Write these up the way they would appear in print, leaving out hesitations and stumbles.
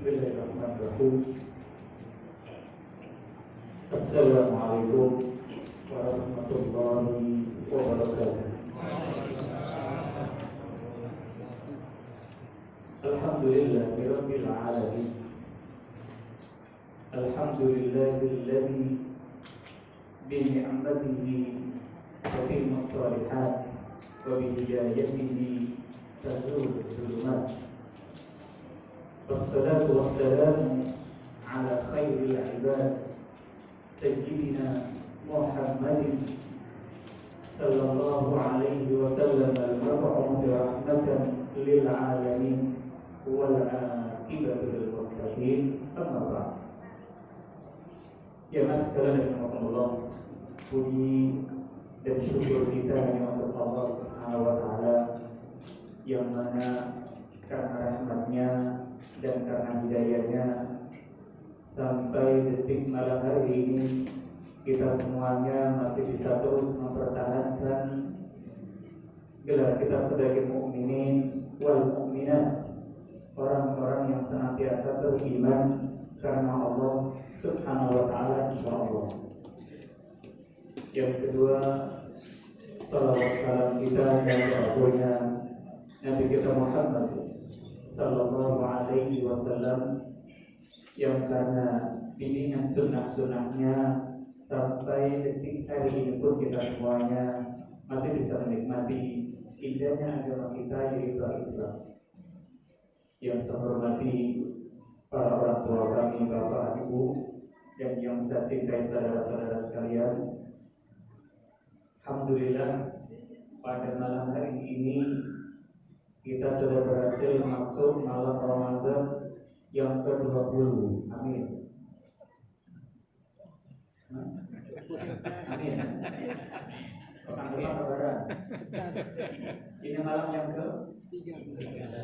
Bismillahirrahmanirrahim. Assalamualaikum warahmatullahi wabarakatuh. Alhamdulillahirabbil alamin. Alhamdulillahilladzi bi ni'matihi tatimmus shalihat wa bi hidayatihi tazulu dhulumat. Wassalatu wassalamu ala khairil ibad sayyidina Muhammadin sallallahu alaihi wasallam al-mab'uts rahmatan lil alamin wal aqibatu lil muttaqin. Amma ba'd. Ya sekalian rahimakumullah, puji dan syukur kita hanya untuk Allah Subhanahu wa taala yang mana karena rahmatnya dan karena hidayahnya sampai detik malam hari ini kita semuanya masih bisa terus mempertahankan gelar kita sebagai mukminin wal mukminat, orang-orang yang senantiasa beriman karena Allah Subhanahu wa taala, insyaallah. Yang kedua, salawat salam kita dan rasulnya Nabi kita Muhammad sallallahu alaihi wasallam yang karena bimbingan sunnah-sunnahnya sampai detik hari ini pun kita semuanya masih bisa menikmati indahnya agama kita, yaitu Islam. Yang saya hormati para orang tua kami, bapak, ibu, dan yang saya cintai saudara-saudara sekalian, alhamdulillah pada malam hari ini kita sudah berhasil masuk malam Ramadan yang ke-20. Amin. Amin. Pekan-pekan lebaran. Ini malam yang ke-13.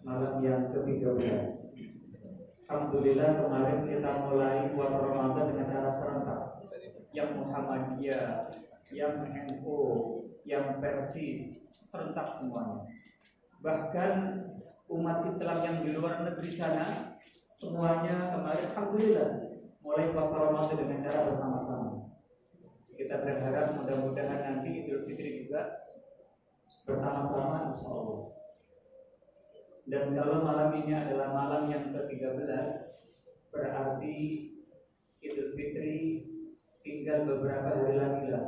Malam yang ke-13. Alhamdulillah kemarin kita mulai puasa Ramadan dengan cara serentak. Yang Muhammadiyah, yang NU, yang Persis, serentak semuanya. Bahkan umat Islam yang di luar negeri sana semuanya kemarin alhamdulillah mulai puasa Ramadan dengan cara bersama-sama. Kita berharap mudah-mudahan nanti Idul Fitri juga bersama-sama insyaallah. Dan kalau malam ini adalah malam yang ke-13, berarti Idul Fitri tinggal beberapa hari lagi lah.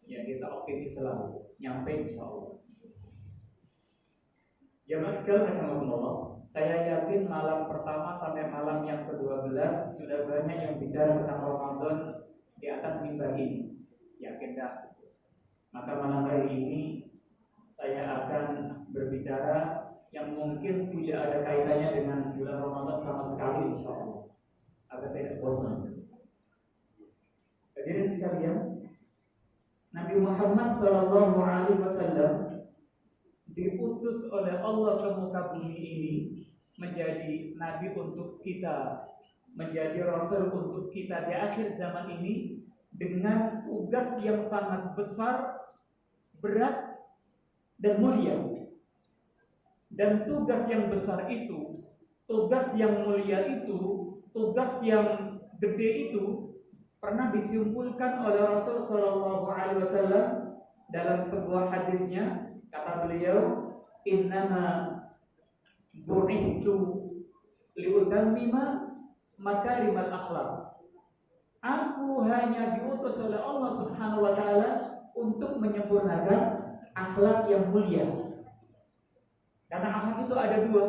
Ya, kita optimis selalu nyampe insyaallah. Jamaah sekalian rahimakumullah, saya yakin malam pertama sampai malam yang ke-12 sudah banyak yang bicara tentang Ramadan di atas mimbar ini. Yakin dah? Maka malam hari ini saya akan berbicara yang mungkin tidak ada kaitannya dengan bulan Ramadan sama sekali insyaallah. Agar tidak bosan. Hadirin sekalian, Nabi Muhammad SAW diutus oleh Allah ke muka bumi ini menjadi nabi untuk kita, menjadi rasul untuk kita di akhir zaman ini dengan tugas yang sangat besar, berat, dan mulia. Dan tugas yang besar itu, tugas yang mulia itu, tugas yang gede itu pernah disimpulkan oleh Rasul sallallahu alaihi wasallam dalam sebuah hadisnya. Kata beliau, innama bu'ithtu liutammima makarimal akhlaq. Aku hanya diutus oleh Allah Subhanahu wa taala untuk menyempurnakan akhlak yang mulia. Karena akhlak itu ada dua,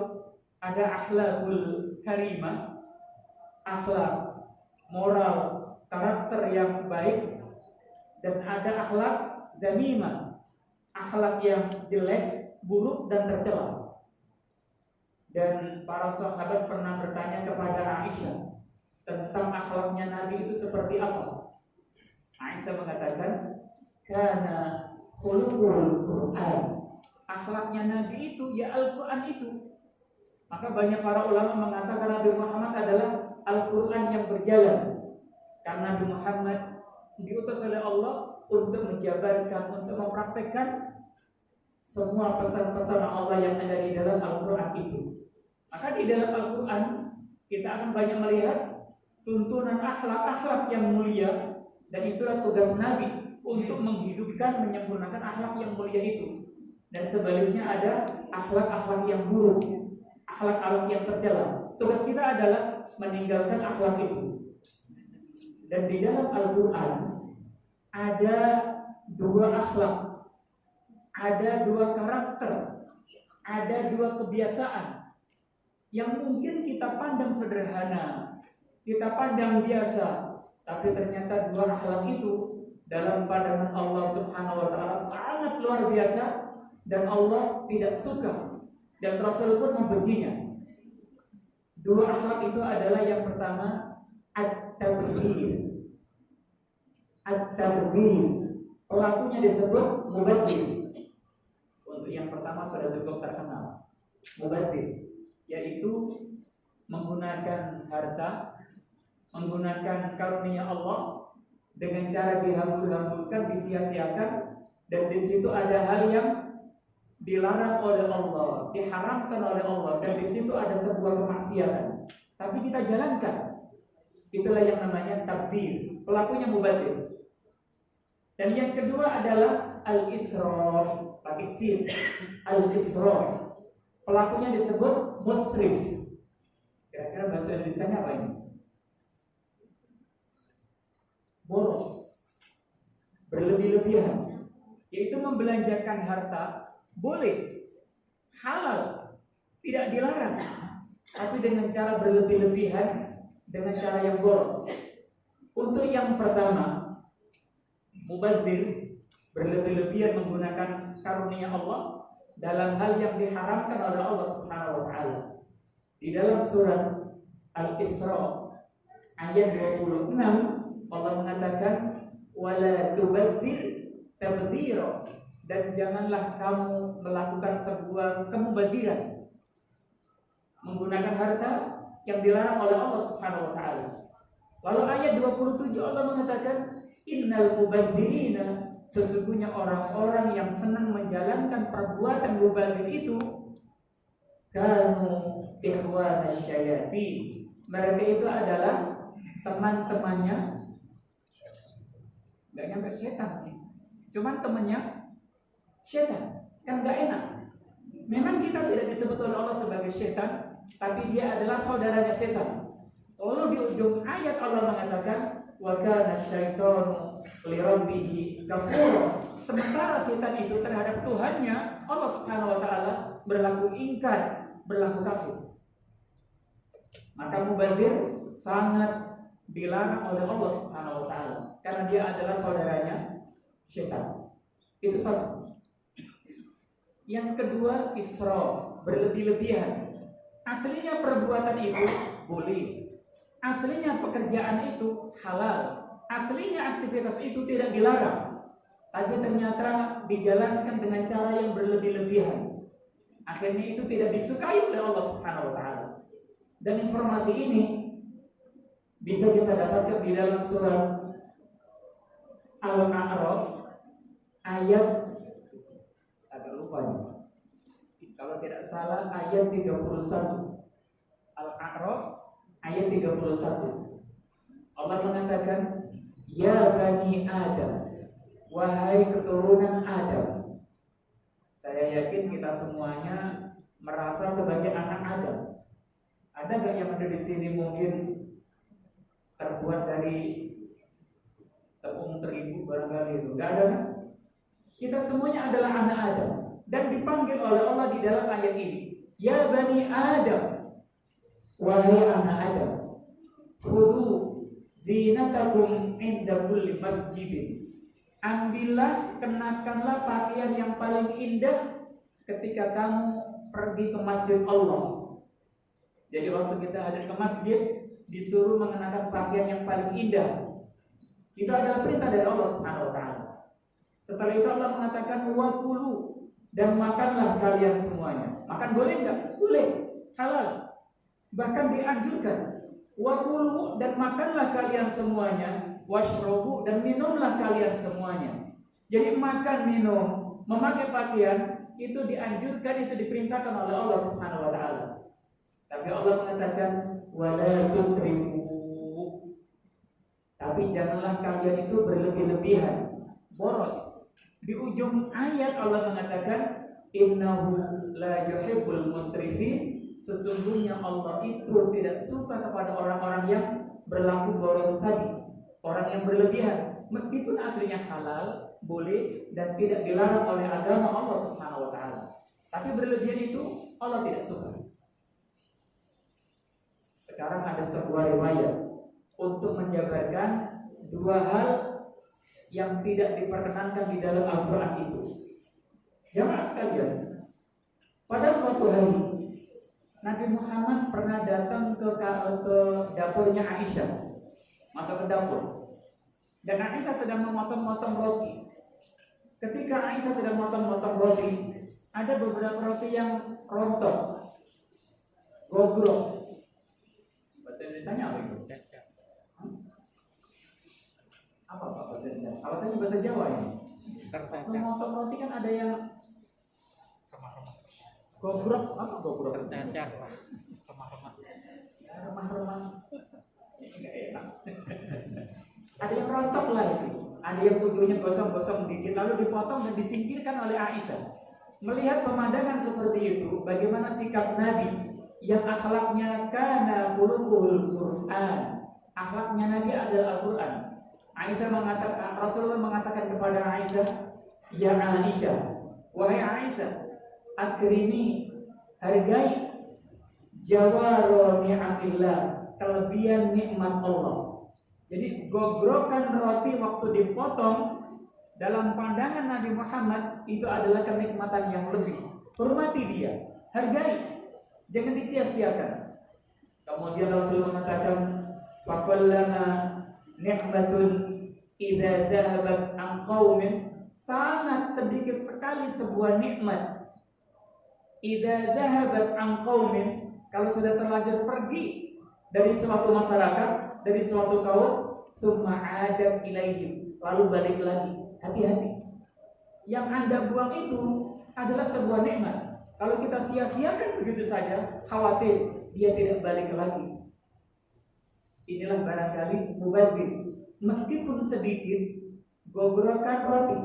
ada akhlakul karimah, akhlak moral, karakter yang baik, dan ada akhlak damimah, akhlak yang jelek, buruk, dan tercela. Dan para sahabat pernah bertanya kepada Aisyah tentang akhlaknya Nabi itu seperti apa. Aisyah mengatakan, karena khuluqul Quran, akhlaknya Nabi itu ya Al-Quran itu. Maka banyak para ulama mengatakan Nabi Muhammad adalah Al-Quran yang berjalan. Karena Nabi Muhammad diutus oleh Allah untuk menjabarkan, untuk mempraktekkan semua pesan-pesan Allah yang ada di dalam Al-Quran itu. Maka di dalam Al-Quran kita akan banyak melihat tuntunan akhlak-akhlak yang mulia, dan itulah tugas Nabi untuk menghidupkan, menyempurnakan akhlak yang mulia itu. Dan sebaliknya ada akhlak-akhlak yang buruk, akhlak-akhlak yang tercela. Tugas kita adalah meninggalkan akhlak itu. Dan di dalam Al-Quran ada dua akhlak, ada dua karakter, ada dua kebiasaan yang mungkin kita pandang sederhana, kita pandang biasa, tapi ternyata dua akhlak itu dalam pandangan Allah Subhanahu wa taala sangat luar biasa, dan Allah tidak suka, dan Rasul pun membencinya. Dua akhlak itu adalah yang pertama at-tabghir. At-tabghir, pelakunya disebut mubadzir. Untuk yang pertama sudah cukup terkenal, mubadzir, yaitu menggunakan harta, menggunakan karunia Allah dengan cara dihambur-hamburkan, disia-siakan, dan di situ ada hal yang dilarang oleh Allah, diharamkan oleh Allah, dan di situ ada sebuah kemaksiatan, tapi kita jalankan. Itulah yang namanya tabdzir, pelakunya mubadzir. Dan yang kedua adalah al-israf, pakai sin, al-israf, pelakunya disebut musrif. Kira-kira bahasa Indonesianya apa ini? Boros, berlebih-lebihan, yaitu membelanjakan harta boleh, halal, tidak dilarang, tapi dengan cara berlebih-lebihan, dengan cara yang boros. Untuk yang pertama, mubadzir, berlebih-lebihan menggunakan karunia Allah dalam hal yang diharamkan oleh Allah Subhanahu wa taala. Di dalam surat Al-Isra ayat 26 Allah mengatakan wala tubadzir tabdzira, dan janganlah kamu melakukan sebuah kemubadziran, menggunakan harta yang dilarang oleh Allah Subhanahu wa taala. Lalu ayat 27 Allah mengatakan innal mubadzirina, sesungguhnya orang-orang yang senang menjalankan perbuatan mubadzir itu kanu ikhwanasy syayatin, mereka itu adalah teman-temannya, nggak nyampe setan sih, cuman temannya setan, kan nggak enak. Memang kita tidak disebut oleh Allah sebagai setan, tapi dia adalah saudaranya setan. Lalu di ujung ayat Allah mengatakan wa kana syaitanu li rabbih kafura, sementara setan itu terhadap Tuhannya Allah Subhanahu wa taala berlaku ingkar, berlaku kafir. Maka mubadzir sangat dilarang oleh Allah Subhanahu wa taala karena dia adalah saudaranya setan. Itu satu. Yang kedua, israf, berlebih-lebihan. Aslinya perbuatan itu boleh, aslinya pekerjaan itu halal, aslinya aktivitas itu tidak dilarang, tapi ternyata dijalankan dengan cara yang berlebih-lebihan. Akhirnya itu tidak disukai oleh Allah Subhanahu wa taala. Dan informasi ini bisa kita dapatkan di dalam surat Al-A'raf ayat, agak lupa nih, kalau tidak salah ayat 31. Al-A'raf ayat 31. Allah mengatakan ya bani Adam, wahai keturunan Adam. Saya yakin kita semuanya merasa sebagai anak Adam. Ada gak yang ada di sini mungkin terbuat dari tepung terigu barangkali itu? Gak ada kan? Kita semuanya adalah anak Adam, dan dipanggil oleh Allah di dalam ayat ini, ya bani Adam, wahai anak Adam, khudhu zinatakum inda kulli masjidin, ambillah, kenakanlah pakaian yang paling indah ketika kamu pergi ke masjid Allah. Jadi waktu kita hadir ke masjid disuruh mengenakan pakaian yang paling indah. Itu adalah perintah dari Allah Subhanahu wa taala. Setelah itu Allah mengatakan wakulu, dan makanlah kalian semuanya. Makan boleh enggak? Boleh, halal. Bahkan dianjurkan. Wakulu, dan makanlah kalian semuanya. Washrobu, dan minumlah kalian semuanya. Jadi makan, minum, memakai pakaian itu dianjurkan, itu diperintahkan oleh Allah Subhanahu wa taala. Tapi Allah mengatakan wala tusrifu. Tapi janganlah kalian itu berlebih-lebihan, boros. Di ujung ayat Allah mengatakan innahu la yuhibbul musrifin. Sesungguhnya Allah itu tidak suka kepada orang-orang yang berlaku boros tadi, orang yang berlebihan, meskipun aslinya halal, boleh dan tidak dilarang oleh agama Allah Subhanahu wa taala. Tapi berlebihan itu Allah tidak suka. Sekarang ada sebuah riwayat untuk menjabarkan dua hal yang tidak diperkenankan di dalam Al-Quran itu. Jamaah sekalian, pada suatu hari Nabi Muhammad pernah datang ke dapurnya Aisyah, masuk ke dapur, dan Aisyah sedang memotong-motong roti. Ketika Aisyah sedang memotong-motong roti, ada beberapa roti yang rontok, gogrok. Bahasa Indonesianya apa itu? Apa bahasa Indonesia? Kalau tadi bahasa Jawa ya. Memotong roti kan ada yang gogrok, apa gogrok? Remah-remah. Ini enggak enak. Ada yang rontok lah itu. Ada yang ujungnya gosong-gosong dikit lalu dipotong dan disingkirkan oleh Aisyah. Melihat pemandangan seperti itu, bagaimana sikap Nabi yang akhlaknya kana khuluqul Quran. Akhlaknya Nabi adalah Al-Quran. Rasulullah mengatakan kepada Aisyah, ya Aisyah, wahai Aisyah, akrimi, hargai jawaro ni'atillah, kelebihan nikmat Allah. Jadi gogrokan roti waktu dipotong dalam pandangan Nabi Muhammad itu adalah kenikmatan yang lebih. Hormati dia, hargai, jangan disia-siakan. Kemudian Rasulullah mengatakan, faqallama ni'matun idza dhahabat an qaumin, sangat sedikit sekali sebuah nikmat idza dhahabat an qaumin, kalau sudah terlanjur pergi dari suatu masyarakat, dari suatu kaum, summa adat ilaihim, lalu balik lagi. Hati-hati, yang Anda buang itu adalah sebuah nikmat. Kalau kita sia-siakan begitu saja, khawatir dia tidak balik lagi. Inilah barangkali mubadzir. Meskipun sedikit, gogrokan roti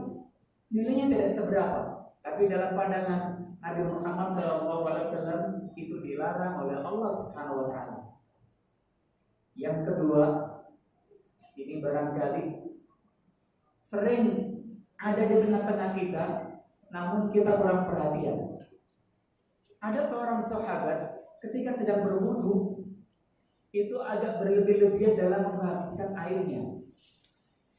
nilainya tidak seberapa, tapi dalam pandangan Nabi Muhammad SAW itu dilarang oleh Allah Subhanahu wa taala. Yang kedua, ini barangkali sering ada di tengah-tengah kita, namun kita kurang perhatian. Ada seorang sahabat ketika sedang berwudu itu agak berlebih-lebihan dalam menghabiskan airnya.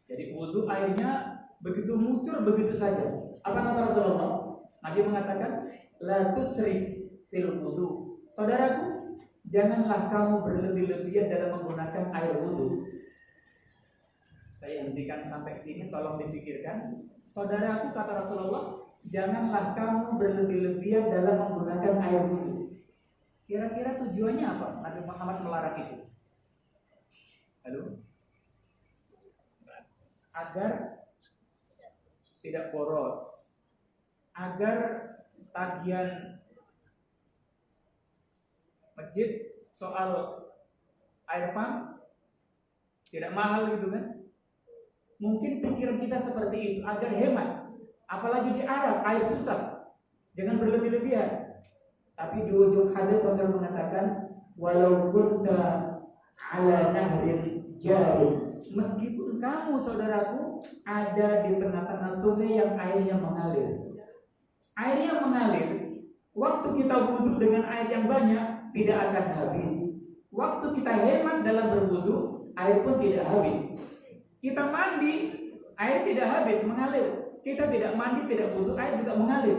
Jadi wudu airnya begitu muncul begitu saja. Apa kata Rasulullah? Nabi mengatakan, la tusrif fil wudu. Saudaraku, janganlah kamu berlebih-lebihan dalam menggunakan air wudu. Saya hentikan sampai sini, tolong dipikirkan. Saudaraku, kata Rasulullah, janganlah kamu berlebih-lebihan dalam menggunakan air wudu. Kira-kira tujuannya apa? Nabi Muhammad melarang itu. Halo? Agar tidak boros, agar tagihan masjid soal air pump tidak mahal gitu kan? Mungkin pikiran kita seperti itu, agar hemat. Apalagi di Arab, air susah, jangan berlebih-lebihan. Tapi di ujung hadis Rasul mengatakan, walau kunta ala nahrin jari, meskipun kamu saudaraku ada di tengah-tengah sungai yang airnya mengalir. Air yang mengalir, waktu kita wudhu dengan air yang banyak tidak akan habis. Waktu kita hemat dalam berwudhu, air pun tidak habis. Kita mandi, air tidak habis, mengalir. Kita tidak mandi, tidak wudhu, air juga mengalir.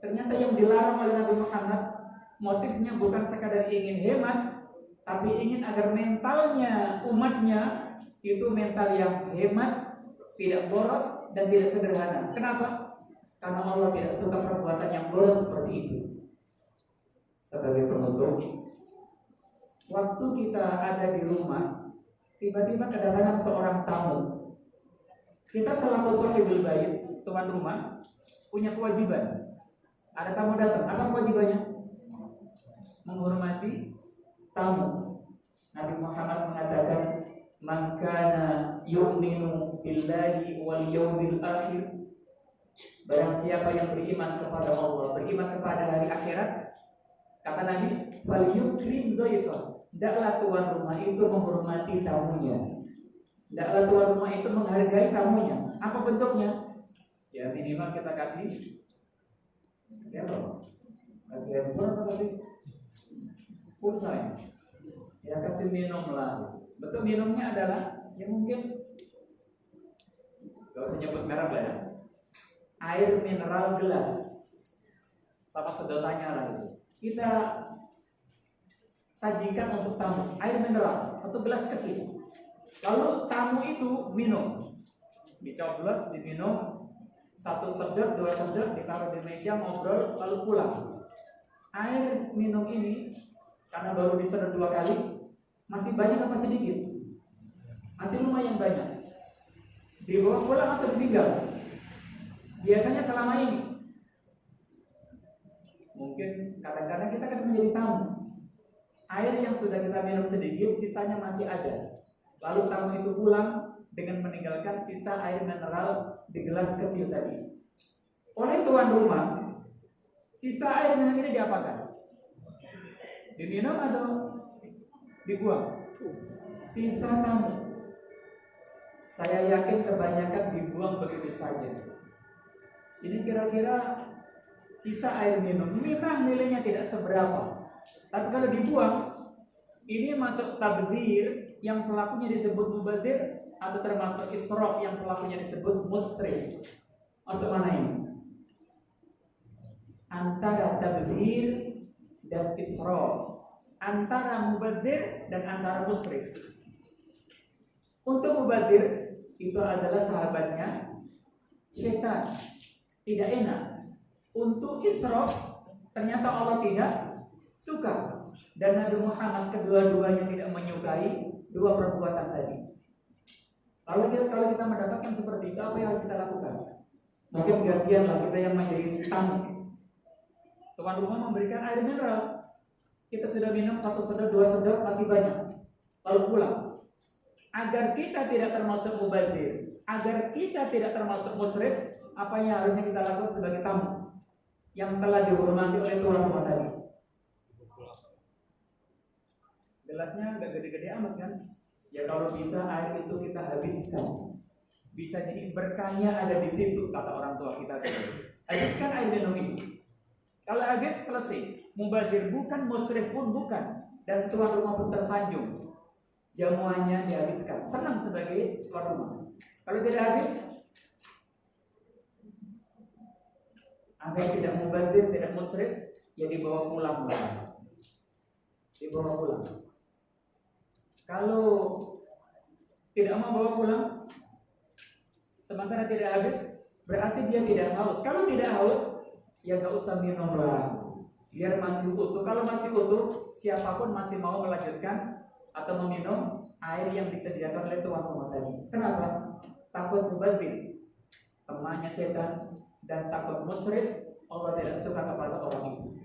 Ternyata yang dilarang oleh Nabi Muhammad, motifnya bukan sekadar ingin hemat, tapi ingin agar mentalnya umatnya itu mental yang hemat, tidak boros dan tidak sederhana. Kenapa? Karena Allah tidak suka perbuatan yang boros seperti itu. Sebagai penutup, waktu kita ada di rumah, tiba-tiba kedatangan seorang tamu. Kita selaku sahibul bait, tuan rumah, punya kewajiban. Ada tamu datang, apa kewajibannya? menghormati tamu. Nabi Muhammad mengatakan, "Man kana yu'minu billahi wal yawmil akhir." Barang siapa yang beriman kepada Allah, beriman kepada hari akhirat, kata Nabi, "Falyukrim dhaifa." Hendaklah tuan rumah itu menghormati tamunya. Hendaklah tuan rumah itu menghargai tamunya. Apa bentuknya? Ya minimal kita kasih siapa? Kasih handphone atau kasih pulsa ya? Ya kasih minum lah. Bentuk minumnya adalah ya mungkin gak usah nyebut merek lah ya. Air mineral gelas sama sedotannya lah itu. Kita sajikan untuk tamu air mineral atau gelas kecil. Lalu tamu itu minum, dicoblos, diminum, 1 sedot, 2 sedot, ditaruh di meja, ngobrol, lalu pulang. Air minum ini karena baru disedot 2 kali, masih banyak apa sedikit? Masih lumayan banyak. Dibawa pulang atau ditinggal? Biasanya selama ini. Mungkin kadang-kadang kita kan menjadi tamu. Air yang sudah kita minum sedikit, sisanya masih ada. Lalu tamu itu pulang dengan meninggalkan sisa air mineral di gelas kecil tadi. Oleh tuan rumah, sisa air mineral ini diapakan? Diminum atau dibuang? Sisa tamu. Saya yakin kebanyakan dibuang begitu saja. Ini kira-kira sisa air minum. Memang nilainya tidak seberapa. Tapi kalau dibuang, ini masuk tabdzir yang pelakunya disebut mubadzir atau termasuk israf yang pelakunya disebut musrif. Masuk mana ini? Antara tabdzir dan israf, antara mubadzir dan antara musrif. Untuk mubadzir itu adalah sahabatnya syaitan, tidak enak. Untuk israf ternyata Allah tidak suka, dan Nabi Muhammad kedua-duanya tidak menyukai dua perbuatan tadi. Kalau kita mendapatkan seperti itu, apa yang harus kita lakukan? Mungkin gantianlah kita yang menjadi tamu. Tuan rumah memberikan air mineral, kita sudah minum 1 sedot, 2 sedot, masih banyak, lalu pulang. Agar kita tidak termasuk mubadzir, agar kita tidak termasuk musrif, apa yang harusnya kita lakukan sebagai tamu yang telah dihormati oleh tuan rumah tadi? Gelasnya agak gede-gede amat kan? Ya kalau bisa air itu kita habiskan. Bisa jadi berkahnya ada di situ, kata orang tua kita tadi. Habiskan air minum itu. Kalau habis selesai. Mubadzir bukan, musrif pun bukan, dan tuan rumah pun tersanjung. Jamuannya dihabiskan. Senang sebagai tuan rumah. Kalau tidak habis, agar tidak mubadzir, tidak musrif, ya dibawa pulang. Dibawa pulang. Kalau tidak mau bawa pulang, sementara tidak habis, berarti dia tidak haus. Kalau tidak haus, ya gak usah minum lah. Biar masih utuh. Kalau masih utuh, siapapun masih mau melanjutkan atau meminum air yang disediakan oleh tuan rumah tadi. Kenapa? Takut mubadzir, temannya setan, dan takut musrif, Allah tidak suka kepada orang itu.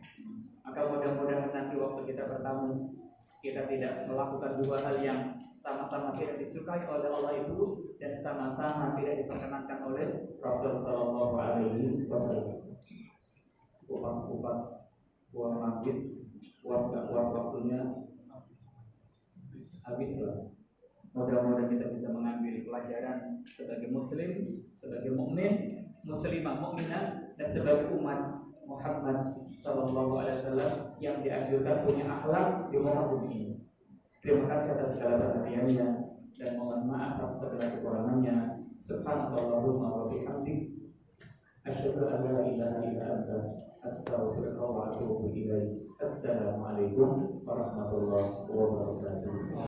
Maka mudah-mudahan nanti waktu kita bertamu, kita tidak melakukan dua hal yang sama-sama tidak disukai oleh Allah itu dan sama-sama tidak diperkenankan oleh Rasul Sallallahu Alaihi Wasallam. Kupas-kupas, buang habis, puas gak puas waktunya habislah. Mudah-mudahan kita bisa mengambil pelajaran sebagai muslim, sebagai mukmin, muslimah, mukminah, dan sebagai umat Muhammad Sallallahu Alaihi Wasallam yang dianjurkan punya akhlak di muka bumi ini. Terima kasih atas segala perhatiannya dan mohon maaf atas segala kekurangannya. Subhanallahumma wa bihamdihi.